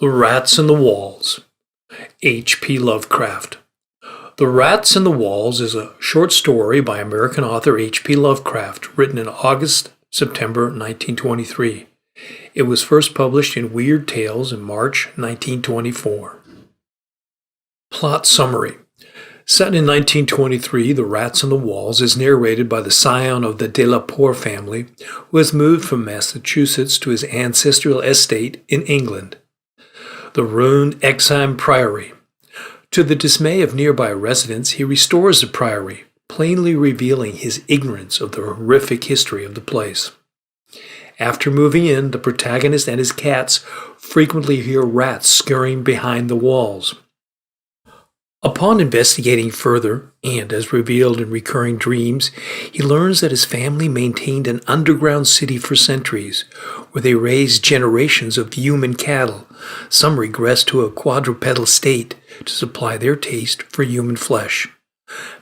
The Rats in the Walls, H.P. Lovecraft. The Rats in the Walls is a short story by American author H.P. Lovecraft, written in August-September 1923. It was first published in Weird Tales in March 1924. Plot summary. Set in 1923, The Rats in the Walls is narrated by the scion of the De la Poer family, who has moved from Massachusetts to his ancestral estate in England, the ruined Exham Priory. To the dismay of nearby residents, he restores the priory, plainly revealing his ignorance of the horrific history of the place. After moving in, the protagonist and his cats frequently hear rats scurrying behind the walls. Upon investigating further, and as revealed in recurring dreams, he learns that his family maintained an underground city for centuries, where they raised generations of human cattle. Some regressed to a quadrupedal state to supply their taste for human flesh.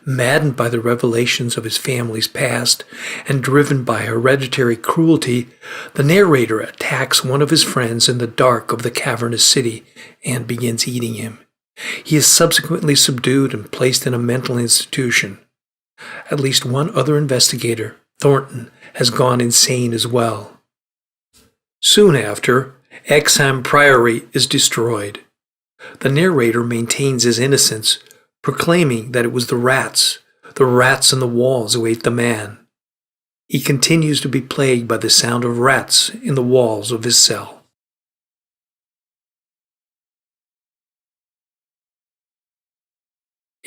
Maddened by the revelations of his family's past and driven by hereditary cruelty, the narrator attacks one of his friends in the dark of the cavernous city and begins eating him. He is subsequently subdued and placed in a mental institution. At least one other investigator, Thornton, has gone insane as well. Soon after, Exham Priory is destroyed. The narrator maintains his innocence, proclaiming that it was the rats in the walls who ate the man. He continues to be plagued by the sound of rats in the walls of his cell.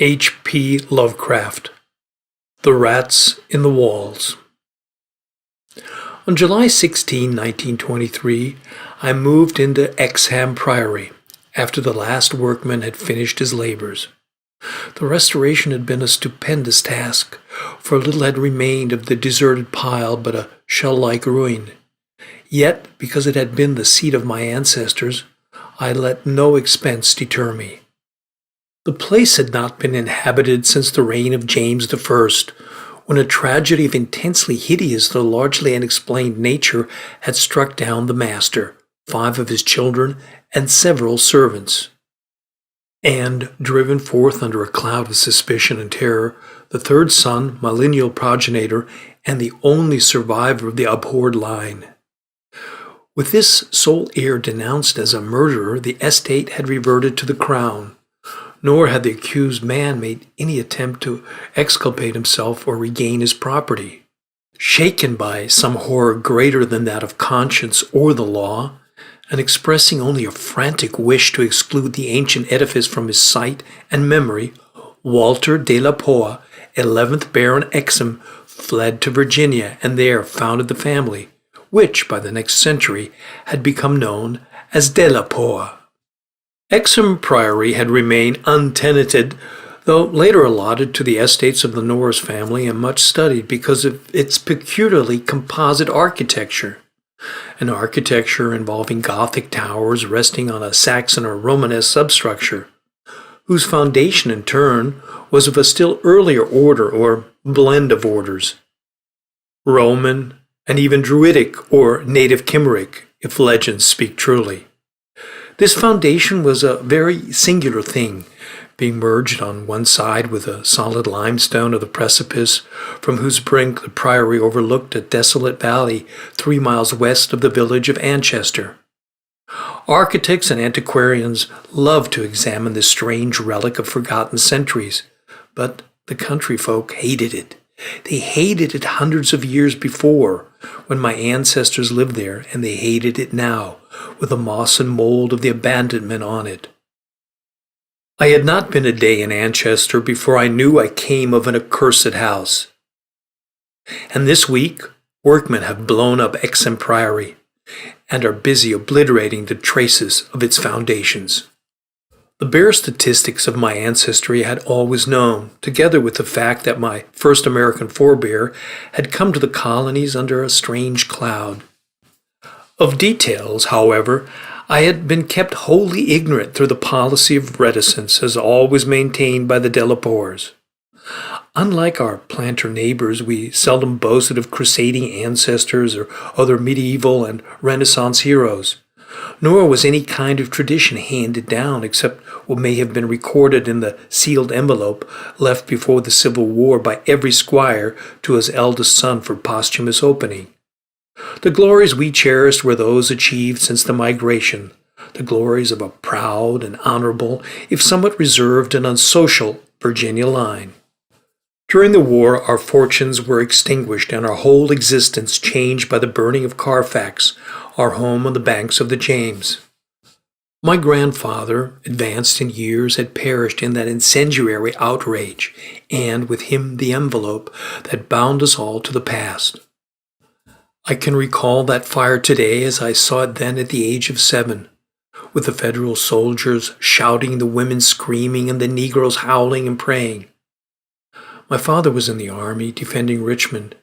H.P. Lovecraft, The Rats in the Walls. On July 16, 1923, I moved into Exham Priory after the last workman had finished his labors. The restoration had been a stupendous task, for little had remained of the deserted pile but a shell-like ruin. Yet, because it had been the seat of my ancestors, I let no expense deter me. The place had not been inhabited since the reign of James I, when a tragedy of intensely hideous though largely unexplained nature had struck down the master, 5 of his children, and several servants. And, driven forth under a cloud of suspicion and terror, the 3rd son, my lineal progenitor, and the only survivor of the abhorred line. With this sole heir denounced as a murderer, the estate had reverted to the crown. Nor had the accused man made any attempt to exculpate himself or regain his property. Shaken by some horror greater than that of conscience or the law, and expressing only a frantic wish to exclude the ancient edifice from his sight and memory, Walter de la Poer, 11th Baron Exham, fled to Virginia and there founded the family, which by the next century had become known as de la Poer. Exham Priory had remained untenanted, though later allotted to the estates of the Norris family and much studied because of its peculiarly composite architecture. An architecture involving Gothic towers resting on a Saxon or Romanesque substructure, whose foundation in turn was of a still earlier order or blend of orders. Roman and even Druidic or native Chimeric, if legends speak truly. This foundation was a very singular thing, being merged on one side with a solid limestone of the precipice, from whose brink the priory overlooked a desolate valley 3 miles west of the village of Anchester. Architects and antiquarians loved to examine this strange relic of forgotten centuries, but the country folk hated it. They hated it hundreds of years before, when my ancestors lived there, and they hated it now, with the moss and mold of the abandonment on it. I had not been a day in Anchester before I knew I came of an accursed house. And this week, workmen have blown up Exham Priory, and are busy obliterating the traces of its foundations. The bare statistics of my ancestry I had always known, together with the fact that my first American forebear had come to the colonies under a strange cloud. Of details, however, I had been kept wholly ignorant through the policy of reticence as always maintained by the de la Poers. Unlike our planter neighbors, we seldom boasted of crusading ancestors or other medieval and Renaissance heroes. nor was any kind of tradition handed down except what may have been recorded in the sealed envelope left before the Civil War by every squire to his eldest son for posthumous opening. The glories we cherished were those achieved since the migration, the glories of a proud and honorable, if somewhat reserved and unsocial, Virginia line. During the war, our fortunes were extinguished and our whole existence changed by the burning of Carfax, our home on the banks of the James. My grandfather, advanced in years, had perished in that incendiary outrage, and with him the envelope that bound us all to the past. I can recall that fire today as I saw it then at the age of 7, with the Federal soldiers shouting, the women screaming, and the Negroes howling and praying. My father was in the army, defending Richmond,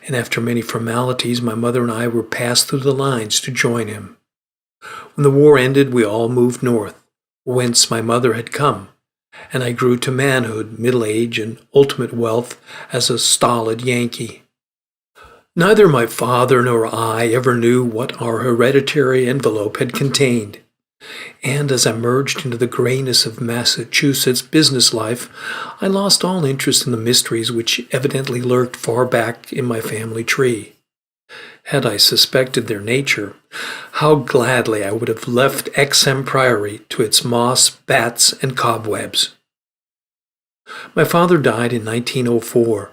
and after many formalities, my mother and I were passed through the lines to join him. When the war ended, we all moved north, whence my mother had come, and I grew to manhood, middle age, and ultimate wealth as a stolid Yankee. Neither my father nor I ever knew what our hereditary envelope had contained. And as I merged into the grayness of Massachusetts business life, I lost all interest in the mysteries which evidently lurked far back in my family tree. Had I suspected their nature, how gladly I would have left Exham Priory to its moss, bats, and cobwebs. My father died in 1904,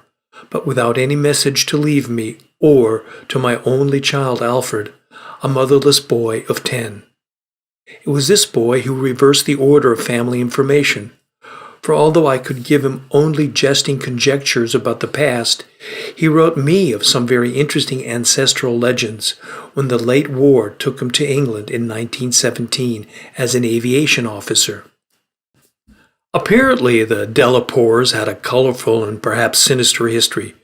but without any message to leave me or to my only child Alfred, a motherless boy of 10. It was this boy who reversed the order of family information, for although I could give him only jesting conjectures about the past, he wrote me of some very interesting ancestral legends when the late war took him to England in 1917 as an aviation officer. Apparently, the Delapours had a colorful and perhaps sinister history,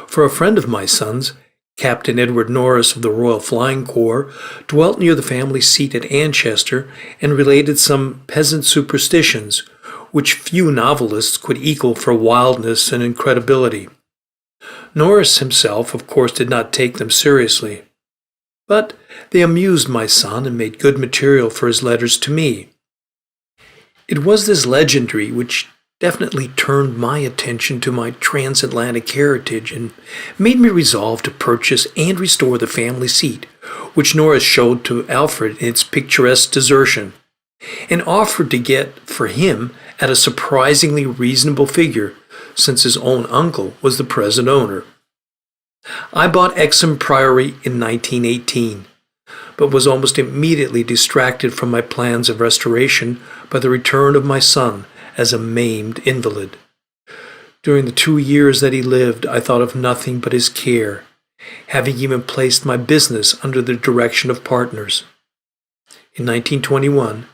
for a friend of my son's, Captain Edward Norris of the Royal Flying Corps, dwelt near the family seat at Anchester and related some peasant superstitions, which few novelists could equal for wildness and incredibility. Norris himself, of course, did not take them seriously, but they amused my son and made good material for his letters to me. It was this legendary which definitely turned my attention to my transatlantic heritage and made me resolve to purchase and restore the family seat, which Norris showed to Alfred in its picturesque desertion, and offered to get for him at a surprisingly reasonable figure, since his own uncle was the present owner. I bought Exham Priory in 1918, but was almost immediately distracted from my plans of restoration by the return of my son as a maimed invalid. During the 2 years that he lived, I thought of nothing but his care, having even placed my business under the direction of partners. In 1921,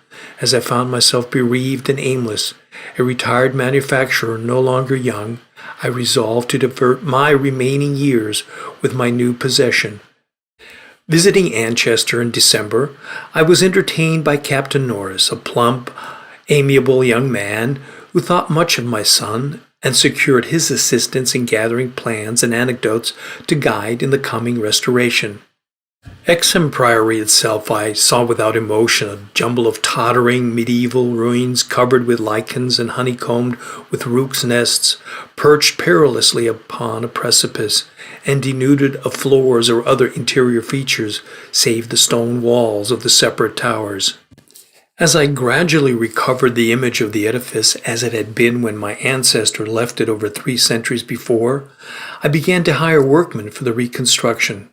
as I found myself bereaved and aimless, a retired manufacturer no longer young, I resolved to divert my remaining years with my new possession. Visiting Anchester in December, I was entertained by Captain Norris, a plump, amiable young man who thought much of my son and secured his assistance in gathering plans and anecdotes to guide in the coming restoration. Exham Priory itself I saw without emotion, a jumble of tottering medieval ruins covered with lichens and honeycombed with rooks' nests, perched perilously upon a precipice, and denuded of floors or other interior features save the stone walls of the separate towers. As I gradually recovered the image of the edifice as it had been when my ancestor left it over 3 centuries before, I began to hire workmen for the reconstruction.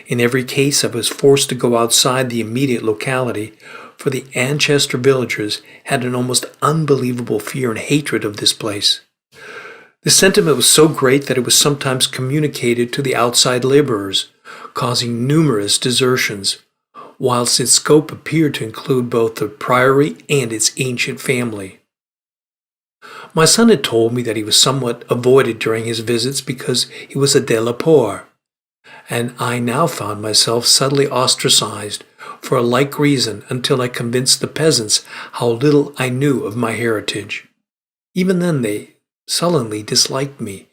In every case, I was forced to go outside the immediate locality, for the Anchester villagers had an almost unbelievable fear and hatred of this place. The sentiment was so great that it was sometimes communicated to the outside laborers, causing numerous desertions, whilst its scope appeared to include both the priory and its ancient family. My son had told me that he was somewhat avoided during his visits because he was a Delapour, and I now found myself subtly ostracized for a like reason until I convinced the peasants how little I knew of my heritage. Even then they sullenly disliked me,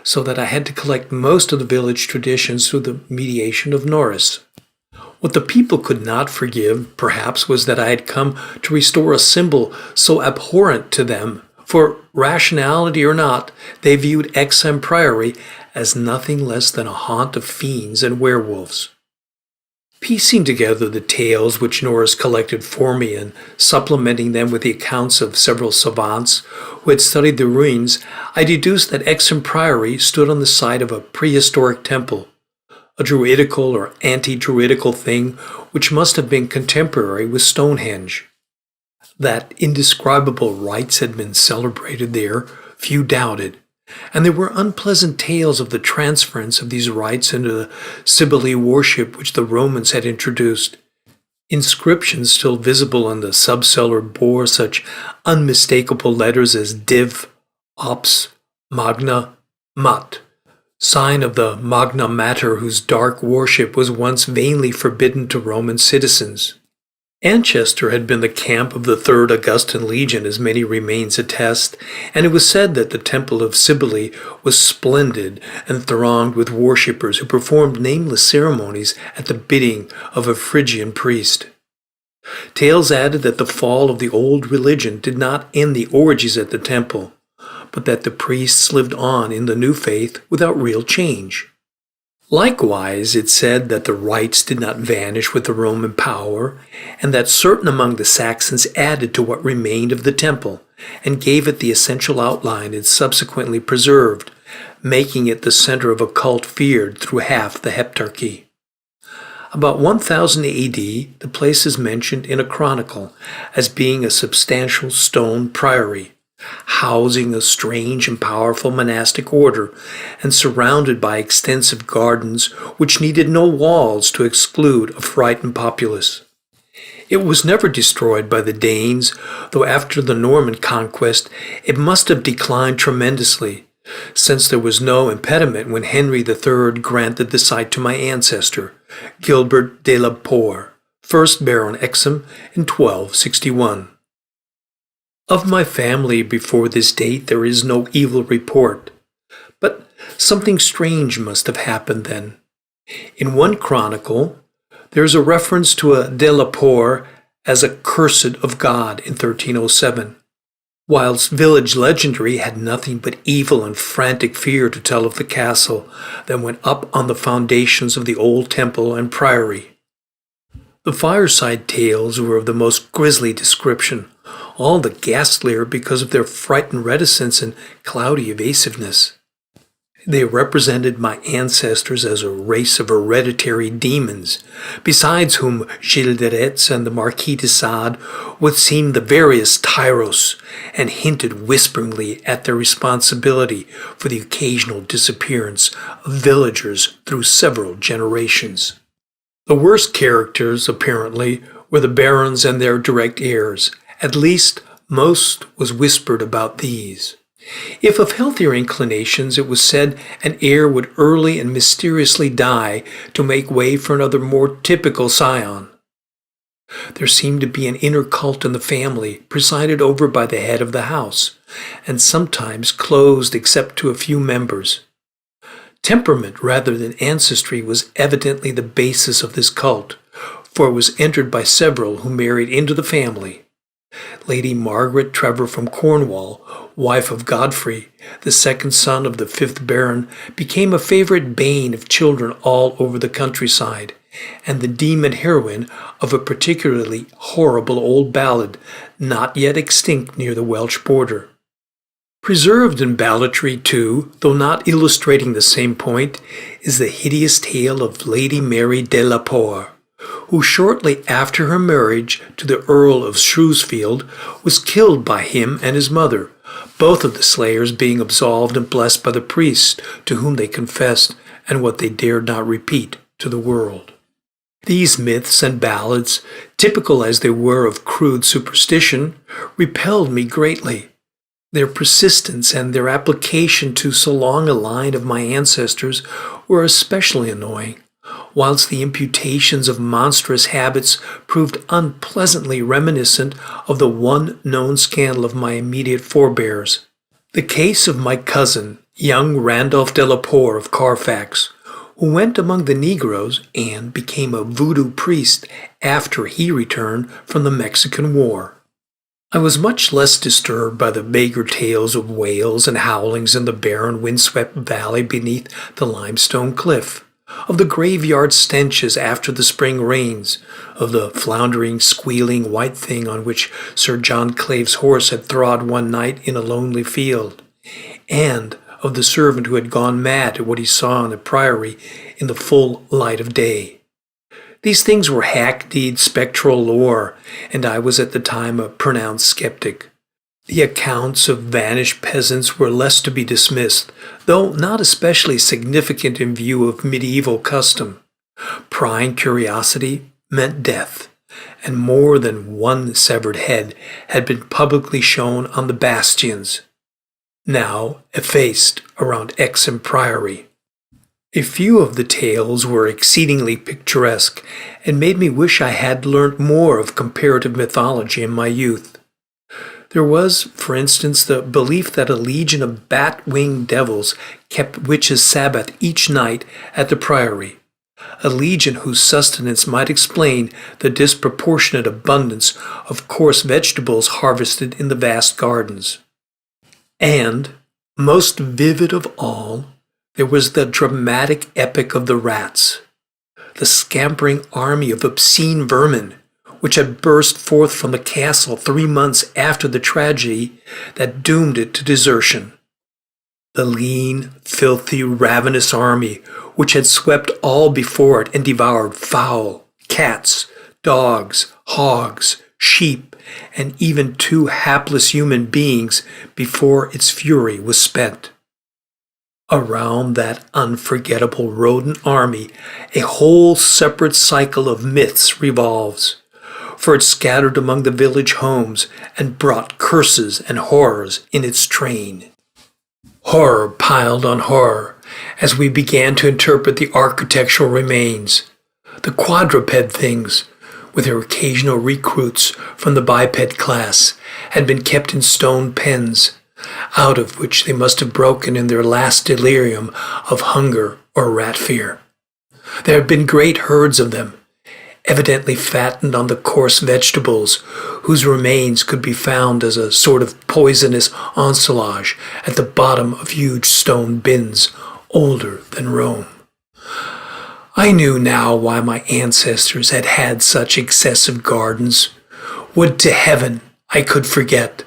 so that I had to collect most of the village traditions through the mediation of Norris. What the people could not forgive, perhaps, was that I had come to restore a symbol so abhorrent to them, for, rationality or not, they viewed Exham Priory as nothing less than a haunt of fiends and werewolves. Piecing together the tales which Norris collected for me and supplementing them with the accounts of several savants who had studied the ruins, I deduced that Exham Priory stood on the site of a prehistoric temple, a druidical or anti-druidical thing which must have been contemporary with Stonehenge. That indescribable rites had been celebrated there, few doubted, and there were unpleasant tales of the transference of these rites into the Sibylle worship which the Romans had introduced. Inscriptions still visible on the subcellar bore such unmistakable letters as Div, Ops, Magna, Mat, sign of the Magna Mater whose dark worship was once vainly forbidden to Roman citizens. Anchester had been the camp of the 3rd Augustan Legion, as many remains attest, and it was said that the Temple of Cybele was splendid and thronged with worshippers who performed nameless ceremonies at the bidding of a Phrygian priest. Tales added that the fall of the old religion did not end the orgies at the temple, but that the priests lived on in the new faith without real change. Likewise, it said that the rites did not vanish with the Roman power, and that certain among the Saxons added to what remained of the temple, and gave it the essential outline it subsequently preserved, making it the center of a cult feared through half the Heptarchy. About 1000 A.D., the place is mentioned in a chronicle as being a substantial stone priory, housing a strange and powerful monastic order, and surrounded by extensive gardens which needed no walls to exclude a frightened populace. It was never destroyed by the Danes, though after the Norman conquest it must have declined tremendously, since there was no impediment when Henry III granted the site to my ancestor, Gilbert de la Poer, 1st Baron Exham in 1261. Of my family before this date there is no evil report, but something strange must have happened then. In one chronicle, there is a reference to a de la Poer as a cursed of God in 1307, whilst village legendary had nothing but evil and frantic fear to tell of the castle that went up on the foundations of the old temple and priory. The fireside tales were of the most grisly description, all the ghastlier because of their frightened reticence and cloudy evasiveness. They represented my ancestors as a race of hereditary demons, besides whom Gilles de Retz and the Marquis de Sade would seem the veriest tyros, and hinted whisperingly at their responsibility for the occasional disappearance of villagers through several generations. The worst characters, apparently, were the barons and their direct heirs. At least, most was whispered about these. If of healthier inclinations, it was said an heir would early and mysteriously die to make way for another more typical scion. There seemed to be an inner cult in the family, presided over by the head of the house, and sometimes closed except to a few members. Temperament rather than ancestry was evidently the basis of this cult, for it was entered by several who married into the family. Lady Margaret Trevor from Cornwall, wife of Godfrey, the second son of the 5th Baron, became a favorite bane of children all over the countryside, and the demon heroine of a particularly horrible old ballad not yet extinct near the Welsh border. Preserved in balladry, too, though not illustrating the same point, is the hideous tale of Lady Mary de la Poer, who shortly after her marriage to the Earl of Shrewsfield was killed by him and his mother, both of the slayers being absolved and blessed by the priests to whom they confessed and what they dared not repeat to the world. These myths and ballads, typical as they were of crude superstition, repelled me greatly. Their persistence and their application to so long a line of my ancestors were especially annoying, whilst the imputations of monstrous habits proved unpleasantly reminiscent of the one known scandal of my immediate forebears, the case of my cousin, young Randolph de la Poer of Carfax, who went among the Negroes and became a voodoo priest after he returned from the Mexican War. I was much less disturbed by the vaguer tales of wails and howlings in the barren, windswept valley beneath the limestone cliff, of the graveyard stenches after the spring rains, of the floundering, squealing white thing on which Sir John Clave's horse had trod one night in a lonely field, and of the servant who had gone mad at what he saw in the priory in the full light of day. These things were hackneyed spectral lore, and I was at the time a pronounced skeptic. The accounts of vanished peasants were less to be dismissed, though not especially significant in view of medieval custom. Prying curiosity meant death, and more than one severed head had been publicly shown on the bastions, now effaced around Exham Priory. A few of the tales were exceedingly picturesque and made me wish I had learnt more of comparative mythology in my youth. There was, for instance, the belief that a legion of bat-winged devils kept witches' Sabbath each night at the priory, a legion whose sustenance might explain the disproportionate abundance of coarse vegetables harvested in the vast gardens. And, most vivid of all, there was the dramatic epic of the rats, the scampering army of obscene vermin which had burst forth from the castle 3 months after the tragedy that doomed it to desertion. The lean, filthy, ravenous army which had swept all before it and devoured fowl, cats, dogs, hogs, sheep, and even 2 hapless human beings before its fury was spent. Around that unforgettable rodent army, a whole separate cycle of myths revolves, for it scattered among the village homes and brought curses and horrors in its train. Horror piled on horror as we began to interpret the architectural remains, the quadruped things, with their occasional recruits from the biped class, had been kept in stone pens, out of which they must have broken in their last delirium of hunger or rat fear. There had been great herds of them, evidently fattened on the coarse vegetables, whose remains could be found as a sort of poisonous ensilage at the bottom of huge stone bins older than Rome. I knew now why my ancestors had had such excessive gardens. Would to heaven I could forget.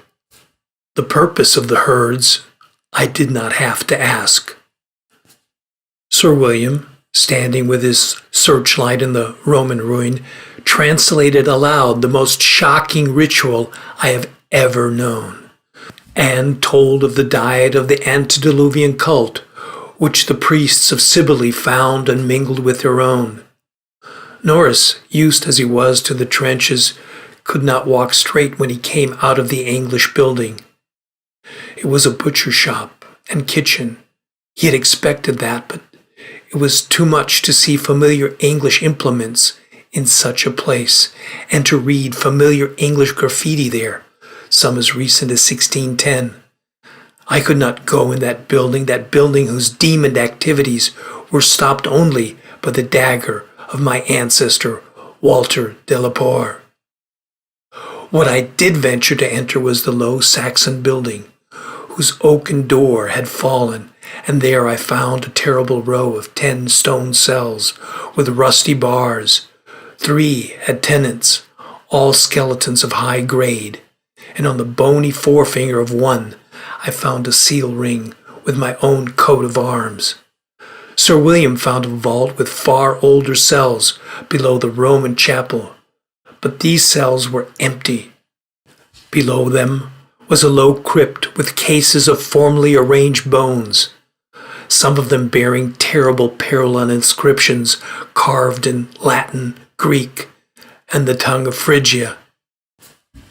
The purpose of the herds I did not have to ask. Sir William, standing with his searchlight in the Roman ruin, translated aloud the most shocking ritual I have ever known, and told of the diet of the antediluvian cult, which the priests of Cybele found and mingled with their own. Norris, used as he was to the trenches, could not walk straight when he came out of the English building. It was a butcher shop and kitchen. He had expected that, but it was too much to see familiar English implements in such a place, and to read familiar English graffiti there, some as recent as 1610. I could not go in that building whose demon activities were stopped only by the dagger of my ancestor, Walter de la Poer. What I did venture to enter was the low Saxon building, whose oaken door had fallen, and there I found a terrible row of 10 stone cells with rusty bars. 3 had tenants, all skeletons of high grade, and on the bony forefinger of one I found a seal ring with my own coat of arms. Sir William found a vault with far older cells below the Roman chapel, but these cells were empty. Below them was a low crypt with cases of formally arranged bones, some of them bearing terrible parallel inscriptions carved in Latin, Greek, and the tongue of Phrygia.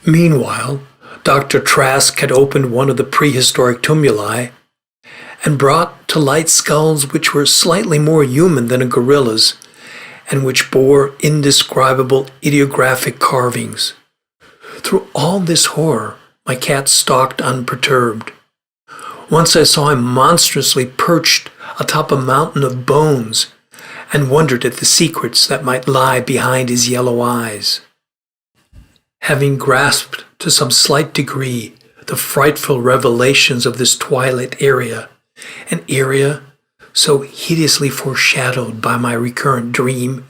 Meanwhile, Dr. Trask had opened one of the prehistoric tumuli and brought to light skulls which were slightly more human than a gorilla's, and which bore indescribable ideographic carvings. Through all this horror, my cat stalked unperturbed. Once I saw him monstrously perched atop a mountain of bones, and wondered at the secrets that might lie behind his yellow eyes. Having grasped to some slight degree the frightful revelations of this twilight area, an area so hideously foreshadowed by my recurrent dream,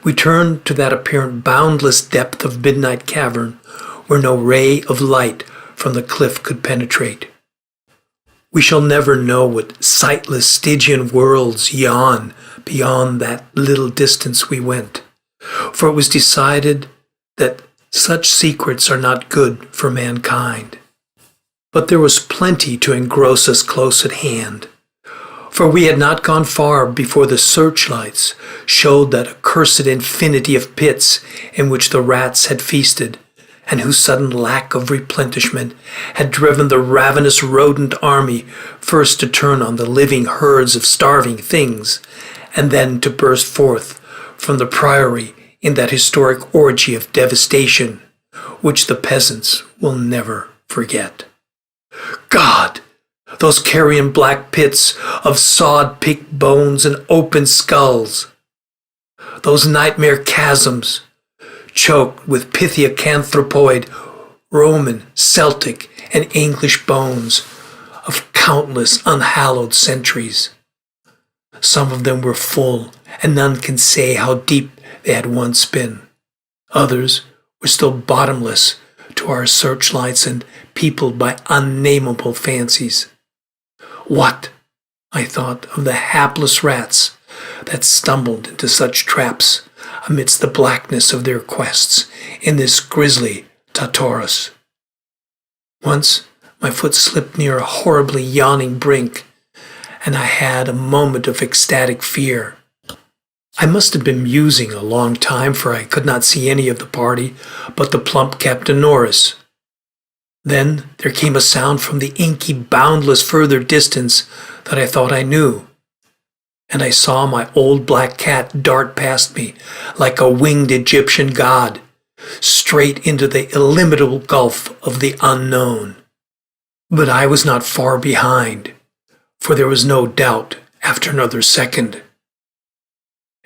we turned to that apparent boundless depth of midnight cavern where no ray of light from the cliff could penetrate. We shall never know what sightless Stygian worlds yawn beyond that little distance we went, for it was decided that such secrets are not good for mankind. But there was plenty to engross us close at hand, for we had not gone far before the searchlights showed that accursed infinity of pits in which the rats had feasted, and whose sudden lack of replenishment had driven the ravenous rodent army first to turn on the living herds of starving things, and then to burst forth from the priory in that historic orgy of devastation, which the peasants will never forget. God! Those carrion black pits of sawed-picked bones and open skulls. Those nightmare chasms, choked with pithecanthropoid, Roman, Celtic, and English bones of countless unhallowed centuries. Some of them were full, and none can say how deep they had once been. Others were still bottomless to our searchlights and peopled by unnameable fancies. What, I thought, of the hapless rats that stumbled into such traps amidst the blackness of their quests in this grisly Tartarus? Once my foot slipped near a horribly yawning brink, and I had a moment of ecstatic fear. I must have been musing a long time, for I could not see any of the party but the plump Captain Norris. Then there came a sound from the inky, boundless further distance that I thought I knew, and I saw my old black cat dart past me like a winged Egyptian god, straight into the illimitable gulf of the unknown. But I was not far behind, for there was no doubt after another second.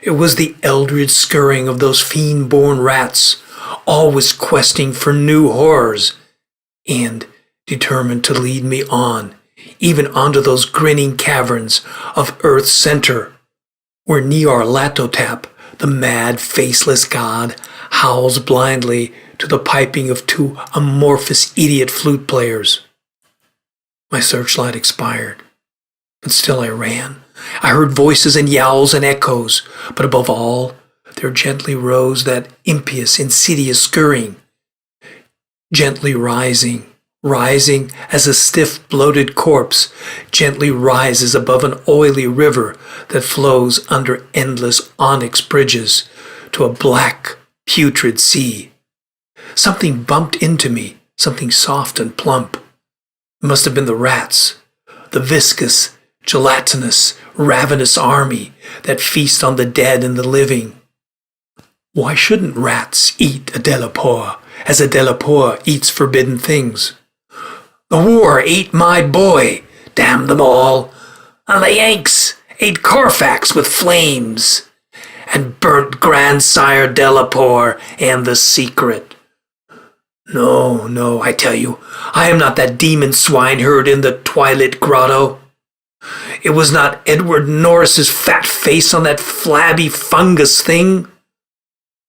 It was the eldritch scurrying of those fiend-born rats, always questing for new horrors, and determined to lead me on, even onto those grinning caverns of Earth's center, where Nyarlathotep, the mad, faceless god, howls blindly to the piping of two amorphous idiot flute players. My searchlight expired, but still I ran. I heard voices and yowls and echoes, but above all, there gently rose that impious, insidious scurrying, gently rising as a stiff, bloated corpse gently rises above an oily river that flows under endless onyx bridges to a black, putrid sea. Something bumped into me, something soft and plump. It must have been the rats, the viscous, gelatinous, ravenous army that feast on the dead and the living. Why shouldn't rats eat a Delapoer as a Delapoer eats forbidden things? The war ate my boy, damn them all, and the Yanks ate Carfax with flames, and burnt grandsire Delapoer and the secret. No, I tell you, I am not that demon swineherd in the Twilit Grotto. It was not Edward Norris's fat face on that flabby fungus thing.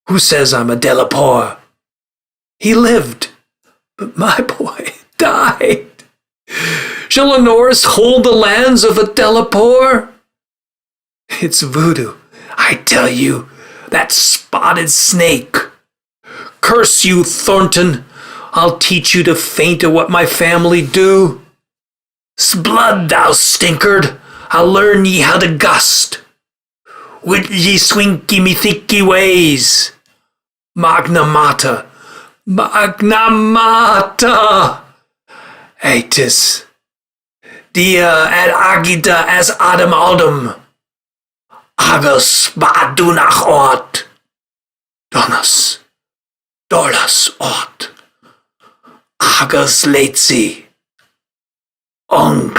Who says I'm a Delapoer? He lived, but my boy died. Shall a Norris hold the lands of a Delapoer? It's voodoo, I tell you, that spotted snake. Curse you, Thornton. I'll teach you to faint at what my family do. S'blood, thou stinkard, I'll learn ye how to gust. With ye swinky me thicky ways. Magna Mater, Magna Mater. Aetis, dia ad agita as Adam Aldum. Agus badunach ort. Donus, Dorlas ort. Agus letzi. Ong.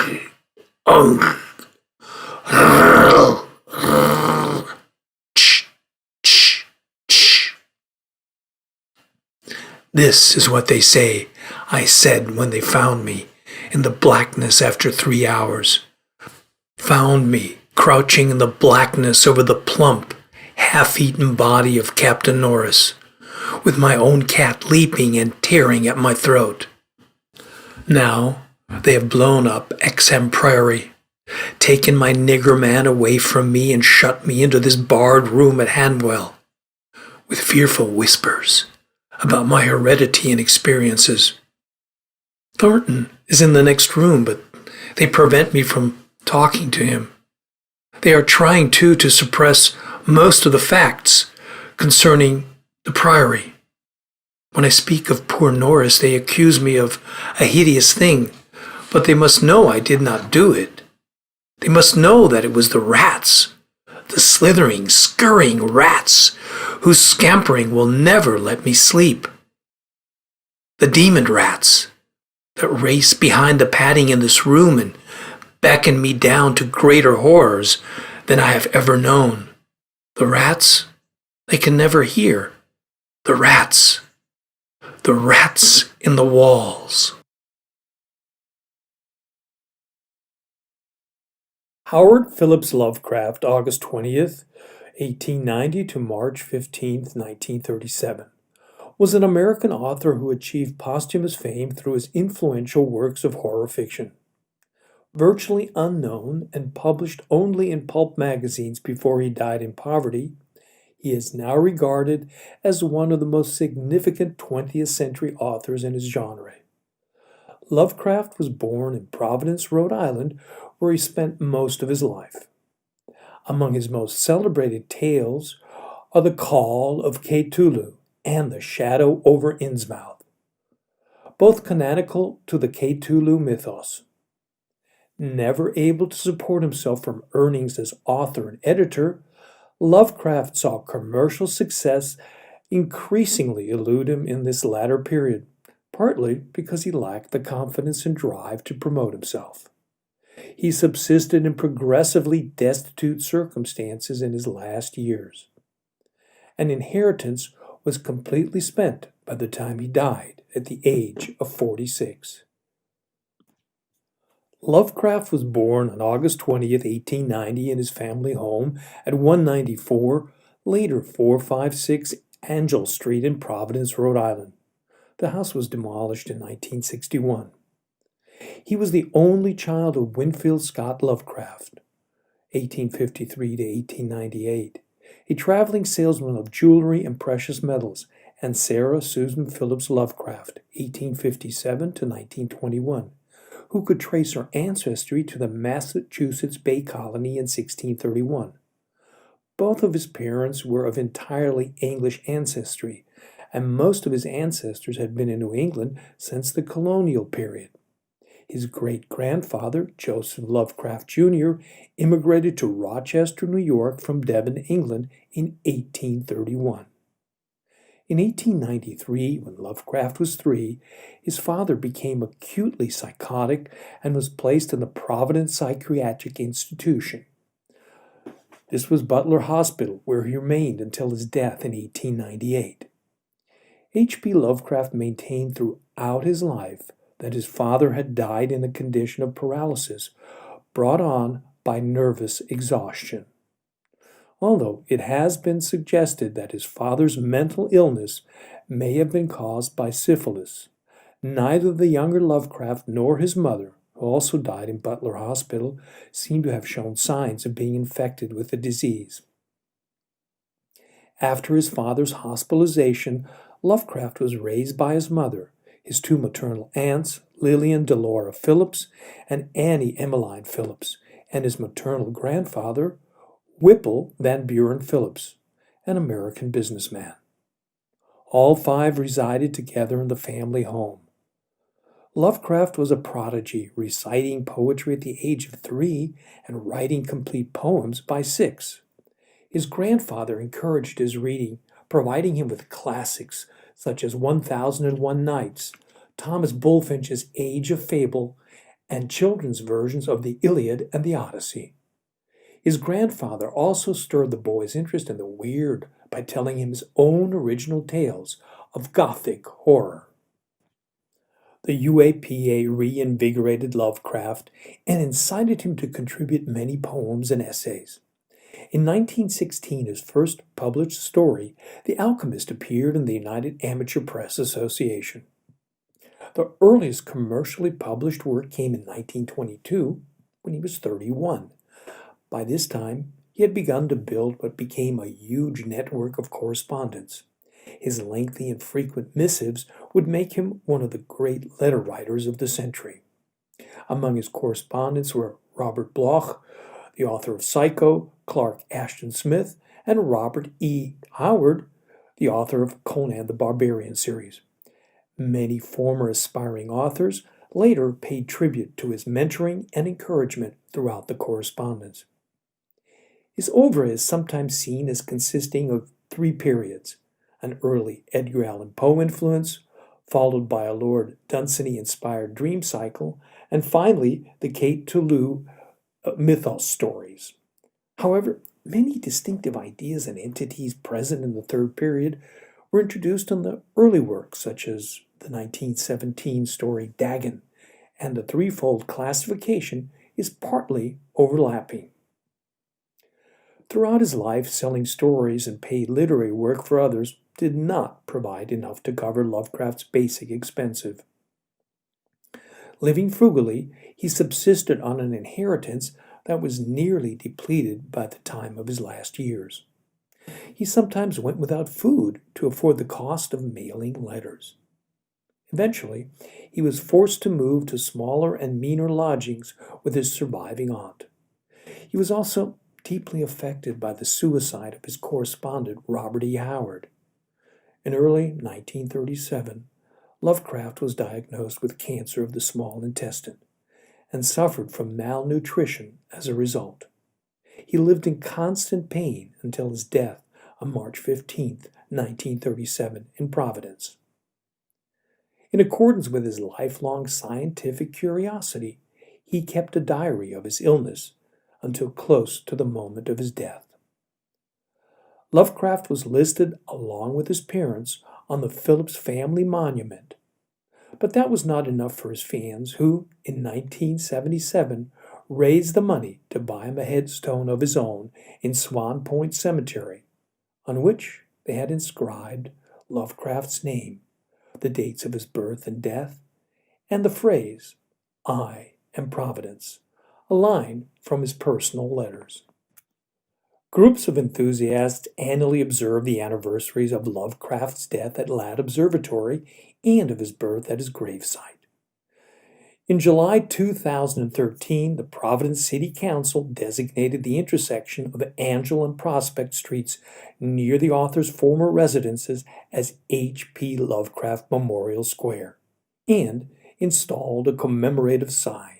This is what they say I said when they found me in the blackness after 3 hours. Found me crouching in the blackness over the plump, half-eaten body of Captain Norris, with my own cat leaping and tearing at my throat. Now they have blown up Exham Priory, taken my nigger man away from me and shut me into this barred room at Hanwell, with fearful whispers about my heredity and experiences. Thornton is in the next room, but they prevent me from talking to him. They are trying, too, to suppress most of the facts concerning the Priory. When I speak of poor Norris, they accuse me of a hideous thing, but they must know I did not do it. They must know that it was the rats, the slithering, scurrying rats, whose scampering will never let me sleep. The demon rats that race behind the padding in this room and beckon me down to greater horrors than I have ever known. The rats they can never hear. The rats in the walls. Howard Phillips Lovecraft, August 20th, 1890 to March 15th, 1937, was an American author who achieved posthumous fame through his influential works of horror fiction. Virtually unknown and published only in pulp magazines before he died in poverty, he is now regarded as one of the most significant 20th century authors in his genre. Lovecraft was born in Providence, Rhode Island, where he spent most of his life. Among his most celebrated tales are The Call of Cthulhu and The Shadow over Innsmouth, both canonical to the Cthulhu mythos. Never able to support himself from earnings as author and editor, Lovecraft saw commercial success increasingly elude him in this latter period, partly because he lacked the confidence and drive to promote himself. He subsisted in progressively destitute circumstances in his last years. An inheritance was completely spent by the time he died at the age of 46. Lovecraft was born on August 20th, 1890 in his family home at 194, later 456 Angel Street in Providence, Rhode Island. The house was demolished in 1961. He was the only child of Winfield Scott Lovecraft, 1853 to 1898, a traveling salesman of jewelry and precious metals, and Sarah Susan Phillips Lovecraft, 1857 to 1921, who could trace her ancestry to the Massachusetts Bay Colony in 1631. Both of his parents were of entirely English ancestry, and most of his ancestors had been in New England since the colonial period. His great-grandfather, Joseph Lovecraft Jr., immigrated to Rochester, New York from Devon, England in 1831. In 1893, when Lovecraft was 3, his father became acutely psychotic and was placed in the Providence Psychiatric Institution. This was Butler Hospital, where he remained until his death in 1898. H.P. Lovecraft maintained throughout his life that his father had died in a condition of paralysis brought on by nervous exhaustion. Although it has been suggested that his father's mental illness may have been caused by syphilis, neither the younger Lovecraft nor his mother, who also died in Butler Hospital, seem to have shown signs of being infected with the disease. After his father's hospitalization, Lovecraft was raised by his mother, his 2 maternal aunts, Lillian Delora Phillips and Annie Emmeline Phillips, and his maternal grandfather, Whipple Van Buren Phillips, an American businessman. All 5 resided together in the family home. Lovecraft was a prodigy, reciting poetry at the age of 3 and writing complete poems by 6. His grandfather encouraged his reading, providing him with classics such as 1001 Nights, Thomas Bulfinch's Age of Fable, and children's versions of the Iliad and the Odyssey. His grandfather also stirred the boy's interest in the weird by telling him his own original tales, of Gothic horror. The UAPA reinvigorated Lovecraft and incited him to contribute many poems and essays. In 1916, his first published story, The Alchemist, appeared in the United Amateur Press Association. The earliest commercially published work came in 1922, when he was 31. By this time, he had begun to build what became a huge network of correspondence. His lengthy and frequent missives would make him one of the great letter writers of the century. Among his correspondents were Robert Bloch, the author of Psycho, Clark Ashton Smith, and Robert E. Howard, the author of Conan the Barbarian series. Many former aspiring authors later paid tribute to his mentoring and encouragement throughout the correspondence. His oeuvre is sometimes seen as consisting of three periods: an early Edgar Allan Poe influence, followed by a Lord Dunsany-inspired dream cycle, and finally the Kate Toulouse mythos stories. However, many distinctive ideas and entities present in the third period were introduced in the early works, such as the 1917 story Dagon, and the threefold classification is partly overlapping. Throughout his life, selling stories and paid literary work for others did not provide enough to cover Lovecraft's basic expenses. Living frugally, he subsisted on an inheritance that was nearly depleted by the time of his last years. He sometimes went without food to afford the cost of mailing letters. Eventually, he was forced to move to smaller and meaner lodgings with his surviving aunt. He was also deeply affected by the suicide of his correspondent Robert E. Howard. In early 1937, Lovecraft was diagnosed with cancer of the small intestine and suffered from malnutrition as a result. He lived in constant pain until his death on March 15, 1937, in Providence. In accordance with his lifelong scientific curiosity, he kept a diary of his illness until close to the moment of his death. Lovecraft was listed along with his parents on the Phillips family monument, but that was not enough for his fans, who, in 1977, raised the money to buy him a headstone of his own in Swan Point Cemetery, on which they had inscribed Lovecraft's name, the dates of his birth and death, and the phrase, "I am Providence," a line from his personal letters. Groups of enthusiasts annually observe the anniversaries of Lovecraft's death at Ladd Observatory and of his birth at his gravesite. In July 2013, the Providence City Council designated the intersection of Angell and Prospect Streets near the author's former residences as H.P. Lovecraft Memorial Square and installed a commemorative sign.